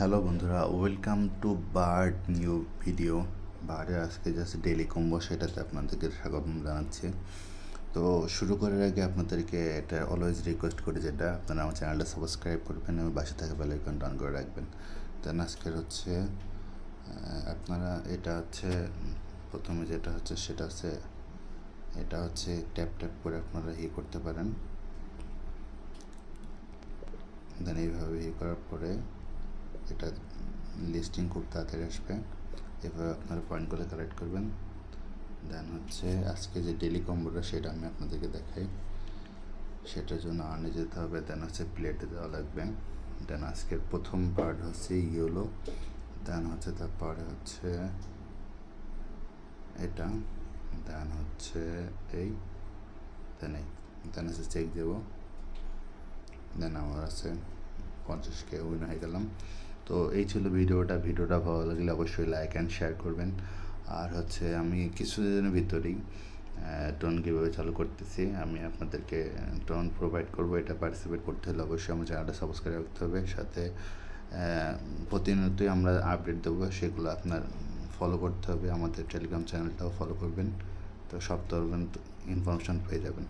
Hello বন্ধুরা, welcome to bird new video. বার্ডের আজকে জাস্ট ডেইলি কম্বো, সেটাতে আপনাদেরকে স্বাগতম জানাচ্ছি। তো শুরু করার আগে আপনাদেরকে এটা অলওয়েজ রিকোয়েস্ট করি, যেটা আপনারা আমার চ্যানেলটা সাবস্ক্রাইব করবেন এবং পাশে থাকা বেল আইকনটা অন করে রাখবেন। দেন আজকের হচ্ছে আপনারা এটা হচ্ছে প্রথমে যেটা হচ্ছে সেটা হচ্ছে এটা হচ্ছে ট্যাপ ট্যাপ করে আপনারা করতে পারেন। দেন এইভাবে করার পরে এটা লিস্টিং খুব তাড়াতাড়ি আসবে। এভাবে আপনারা পয়েন্টগুলো কালেক্ট করবেন। দেন হচ্ছে আজকে যে ডেলি কম্বোটা সেটা আমি আপনাদেরকে দেখাই। সেটার জন্য আর্নে যেতে হবে, দেন হচ্ছে প্লেটে দেওয়া লাগবে। দেন আজকের প্রথম পার্ট হচ্ছে ইয়েলো, দেন হচ্ছে তারপরে হচ্ছে এটা, দেন হচ্ছে এই, দেন হচ্ছে চেক দেবো। দেন আমার আছে 50K উইন হয়ে গেলাম। তো এই ছিল ভিডিওটা ভালো লাগলে অবশ্যই লাইক অ্যান্ড শেয়ার করবেন। আর হচ্ছে আমি কিছুদিনের ভিতরেই টোন কীভাবে চালু করতেছি, আমি আপনাদেরকে টোন প্রোভাইড করবো। এটা পার্টিসিপেট করতে হলে অবশ্যই আমার চ্যানেলটা সাবস্ক্রাইব করতে হবে। সাথে প্রতিনিয়তই আমরা আপডেট দেবো, সেগুলো আপনার ফলো করতে হবে। আমাদের টেলিগ্রাম চ্যানেলটাও ফলো করবেন, তো সব ধরনের ইনফরমেশান পেয়ে যাবেন।